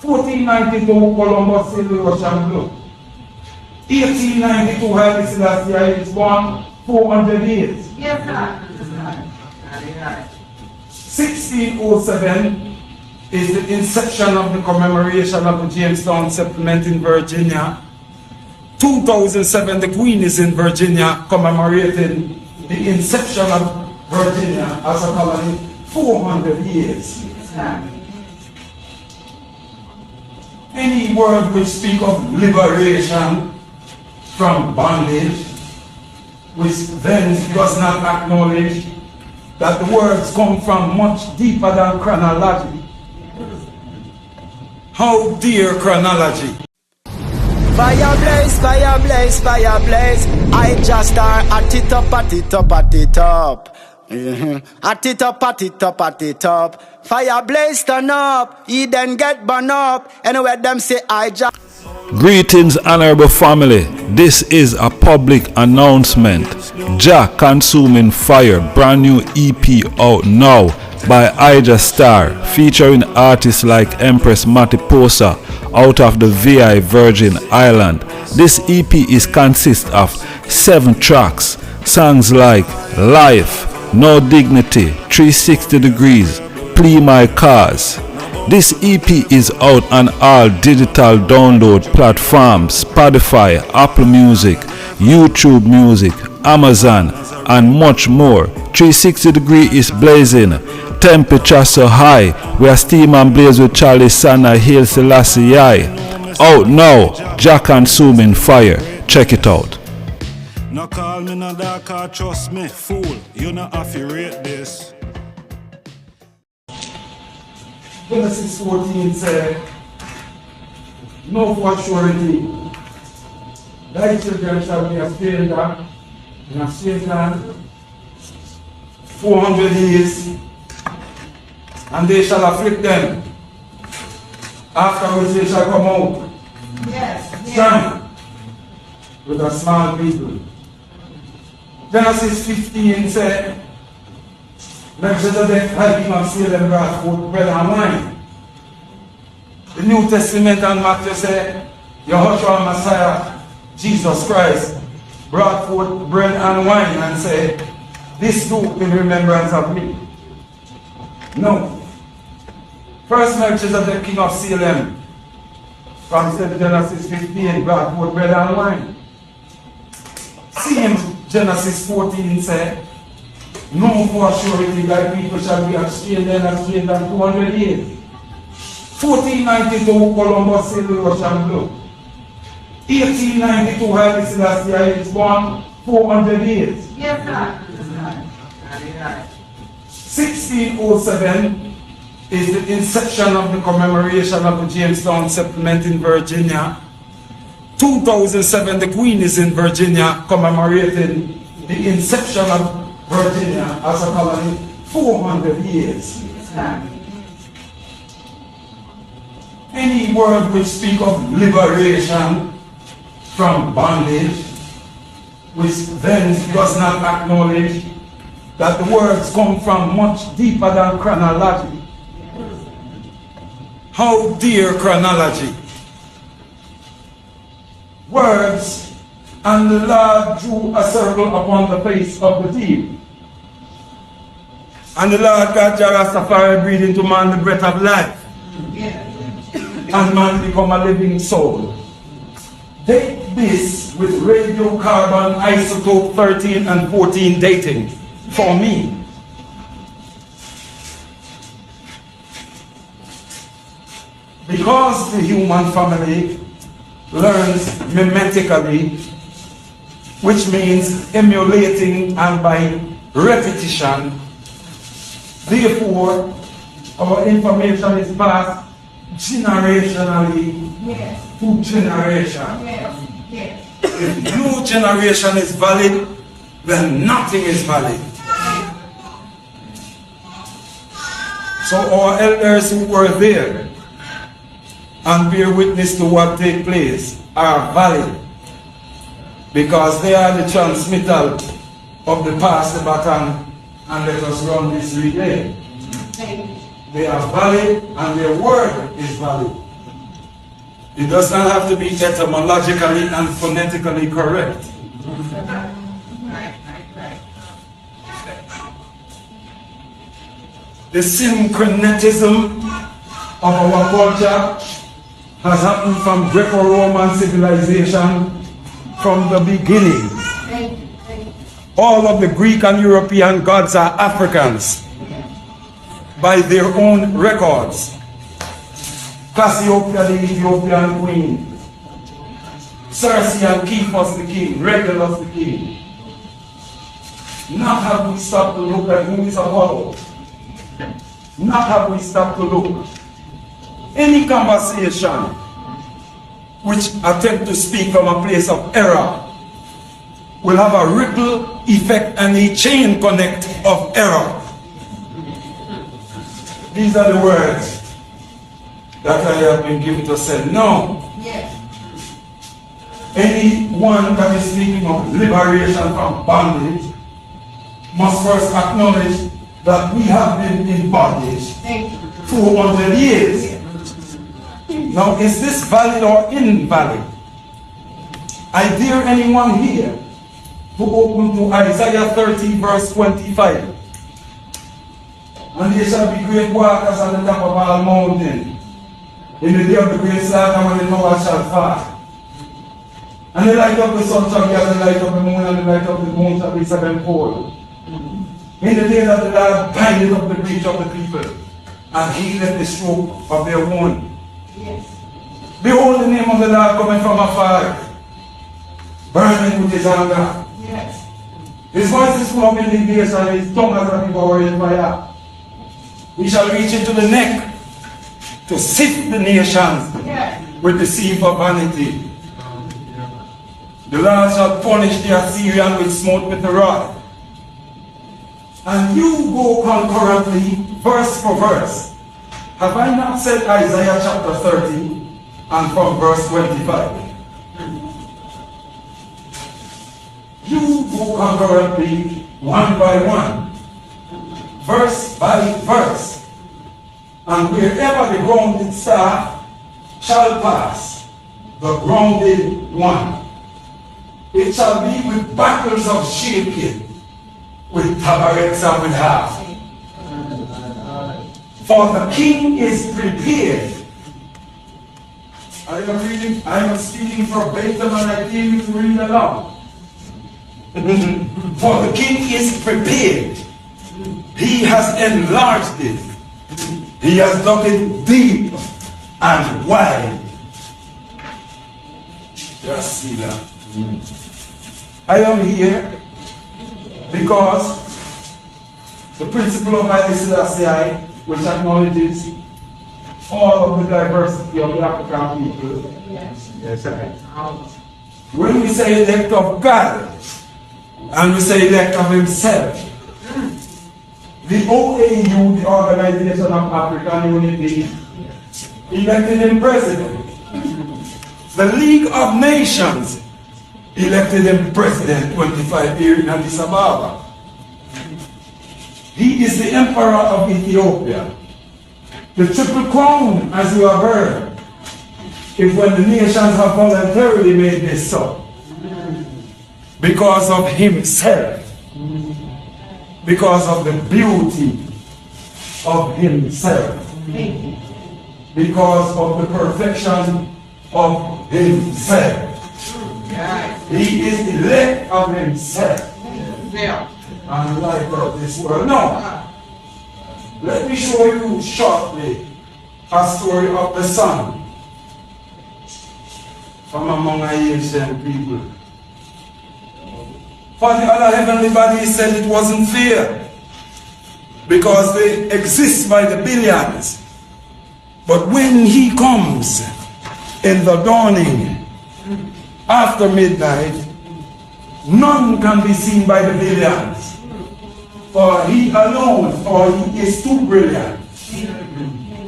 1492 Columbus sailed the Russian globe. 1892 Haile Selassie is born, 400 years. Yes, sir. 1607 is the inception of the commemoration of the Jamestown settlement in Virginia. 2007 the Queen is in Virginia commemorating the inception of Virginia as a colony, 400 years. Any word which speak of liberation from bondage, which then does not acknowledge that the words come from much deeper than chronology. How dear chronology. Fire blaze, fire blaze, fire blaze. I just are at it up, at it up, at it up. At it up, at it up, at it up. Fire blaze turn up, he then get burn up. Anyway, them say I just. Greetings, honorable family. This is a public announcement. Jah Consuming Fire, brand new EP out now by Ija Star, featuring artists like Empress Matiposa out of the VI Virgin Island. This EP is consist of 7 tracks. Songs like Life, No Dignity, 360 Degrees, Plea My Cause. This EP is out on all digital download platforms: Spotify, Apple Music, YouTube Music, Amazon, and much more. 360 Degree is blazing. Temperature so high, we are steam and blaze with Charlie Sana, Haile Selassie. Out now, Jah Consuming Fire. Check it out. No call me no dark, trust me, fool. You not have to rate this. Genesis 14 said, know for surety, thy children shall be a stranger in a strange land 400 years, and they shall afflict them, after which they shall come out. Yes. Strong with a small people. Genesis 15 said, Melchizedek had king of Salem brought forth bread and wine. The New Testament and Matthew said, Yahushua Messiah, Jesus Christ, brought forth bread and wine and said, this do in remembrance of me. No. First Melchizedek, king of Salem, from Genesis 15, brought forth bread and wine. Same Genesis 14 said, no for surety thy people shall be exchanged and 200 years. 1492 Columbus sailed the Russian globe. 1892 Haile Selassie is born, 400 years. Yes, sir. 1607 is the inception of the commemoration of the Jamestown settlement in Virginia. 2007 the Queen is in Virginia commemorating the inception of Virginia as a colony, 400 years. Any word which speak of liberation from bondage, which then does not acknowledge that the words come from much deeper than chronology. How dear chronology. Words, and the Lord drew a circle upon the face of the deep. And the Lord God Jah Rastafari breathed into man the breath of life. And man become a living soul. Date this with radiocarbon isotope 13 and 14 dating for me. Because the human family learns mimetically, which means emulating and by repetition. Therefore, our information is passed generationally to generation. If no generation is valid, then nothing is valid. So our elders who were there and bear witness to what take place are valid, because they are the transmitter of the past, the baton, and let us run this relay. They are valid and their word is valid. It does not have to be etymologically and phonetically correct. The syncretism of our culture has happened from Greco-Roman civilization from the beginning. All of the Greek and European gods are Africans by their own records. Cassiopeia, the Ethiopian queen. Selassie and Kephas the king. Regulus the king. Not have we stopped to look at who is Apollo. Not have we stopped to look. Any conversation which attempt to speak from a place of error will have a ripple effect and a chain connect of error. These are the words that I have been given to say. No. Yes. Anyone that is speaking of liberation from bondage must first acknowledge that we have been in bondage 400 years. Now, is this valid or invalid? I dare anyone here to open to Isaiah 30 verse 25. And there shall be great waters on the top of all mountain. In the day of the great slaughter, when the Noah shall fall. And the light of the sun shall be as the light of the moon, and the light of the moon shall be sevenfold. In the day that the Lord bindeth up the breach of the people, and healeth the stroke of their wound. Yes. Behold, the name of the Lord coming from afar, burning with his anger. Yes. His voice is full of indignation, and his tongue as a devouring fire. He shall reach into the neck to sift the nations with the sieve of vanity. The Lord shall punish the Assyrian with smote with the rod. And you go concurrently, verse for verse. Have I not said Isaiah chapter 30 and from verse 25? You go concurrently, one by one, verse by verse. And wherever the grounded staff shall pass, the grounded one, it shall be with battles of shaking, with tabarets and with harp. For the king is prepared. I am speaking verbatim and I came to read along. For the king is prepared. He has enlarged it. He has dug it deep and wide. Just see that. I am here because the principle of Haile Selassie, which acknowledges all of the diversity of the African people. Yes, right. When we say elect of God, and we say elect of himself, the OAU, the Organization of African Unity, elected him president. The League of Nations elected him president 25 years in Addis Ababa. He is the emperor of Ethiopia. The Triple Crown, as you have heard, is when the nations have voluntarily made this so. Because of himself. Because of the beauty of himself. Because of the perfection of himself. He is elect of himself. And light of this world. Now, let me show you shortly a story of the son from among our ancient people. For the other heavenly bodies said it wasn't fair because they exist by the billions. But when he comes in the dawning after midnight, none can be seen by the billions. For he alone, for he is too brilliant.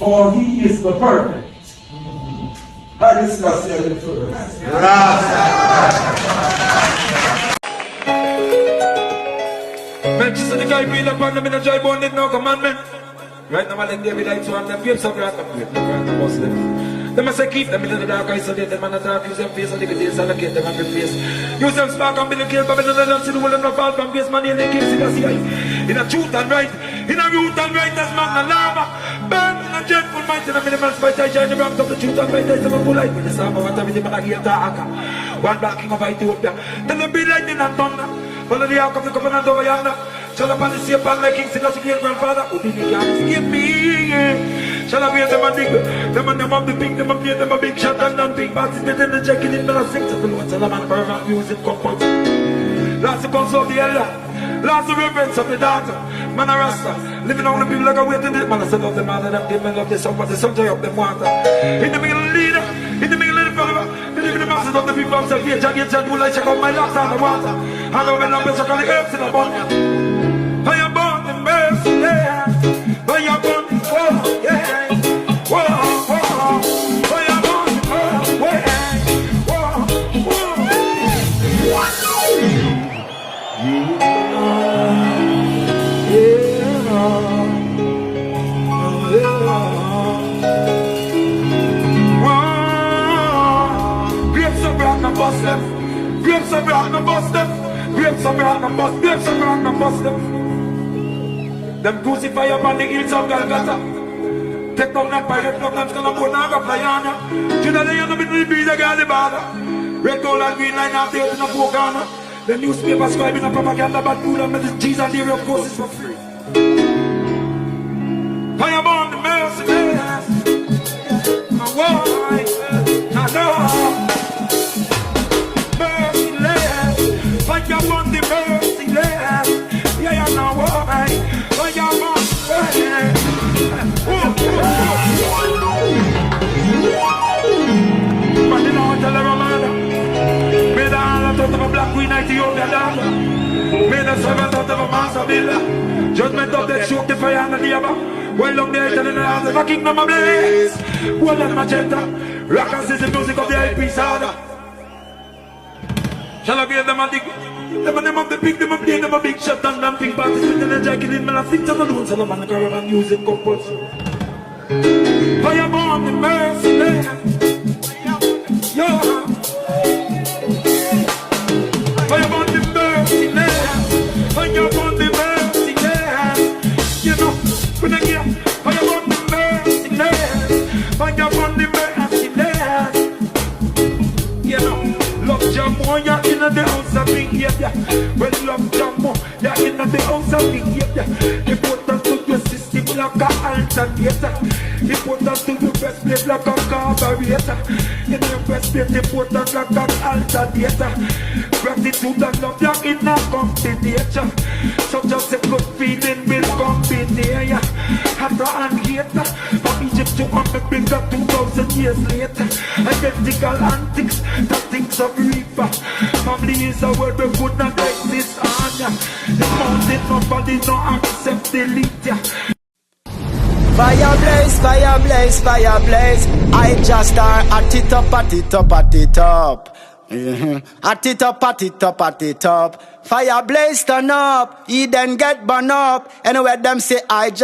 For he is the perfect. I discuss it first. Manchester, the guy breathe upon them in a joy bonded no commandment. Right now, I let David light to have them babes of right up here. Them a say keep them in the dark, isolate them and attack. Use them face and liquidate and locate them and replace. Use them spark and build a kill, but in the dance, the world and the fall from base, money and they kill Selassie. In a truth and right, in a root and right, that's magna lava. Burn in a dreadful might, in a minimal spite, I shine the ramp of the truth and right, there's a full light. With the summer, what everything man again to Aka. One black king of Ethiopia. Tell them be lightning and thunder. Follow the ark of the covenant over yonder. Shall I the sea upon my king, Selassie, great grandfather? Who did he can't skip me? Shall I be them and dig? Them and them of the big, them of the them a big shot and non big parties, better than checking in, but I sing to the Lord, tell them and fervent music compulse. Last the counsel of the elder, last the reverence of the daughter. Man a rasta, living on the people like a way to this. Man I said of the mother, them give me love the sun, but the sun joy of them water. In the middle leader, in the middle of the follower, believe in the masses of the people of self-hate, against and do like check out my locks on the water. And over the best, I call the herbs in the bun. Fire born in mercy, yeah. Fire born, oh, yeah. Whoa, whoa. Fire born, oh, yeah. Whoa, whoa. Grapes of rock and bust them. Grapes of rock and bust them. Grapes of rock and bust. Grapes of rock and bust them. Them crucify up on the hills of Golgotha. Take down that pirate block and skull and bone and go fly on ya. Should I end up in the breeze against the border? Red, gold and green line out there in the four corner. The newspaper scribing a propaganda about food and medicine, cheese and dairy of course is for free. Fire burn the merciless. Why? I know. Merciless. Fire burn the merciless. Yeah, I know why. But you know, tell her a mother. Made a hand out of a black queen, Ethiopia daughter. Made a servant out of a master builder. Judgment of death, shook the fire and the labor. While long they telling the hands of a kingdom ablaze. Well and magenta. Rock and says the music of the high priest order. Shall I be them a dig? Them and them of the big, them of them a big shot and them big parties with the jacket in me. I think to the loons and the man caravan music compulsory. Fire bomb the merciless. Yeah. Fire bomb the merciless. Fire bomb the merciless. You know, when I get fire bomb the merciless. Fire bomb the merciless. You know, love Jamo, you're in the house of big, yeah. Well, love Jamo, you're in the house of big, yeah. Important to your system like a alternator. Important to your breastplate like a carburetor. In your breastplate, important like an alternator. Gratitude and love, you're in a combination. So just a good feeling will combine. Hatter and hater. From Egypt to America 2,000 years later. Identical antics, tactics of reaper. Family is a word we would not exist on ya. The mountain nobody no accept delete ya. Fire blaze, fire blaze, fire blaze. I just start at it up, at it up, at it up. At it up, at it up, at it up. Fire blaze turn up, he then get burn up. Anyway, them say I just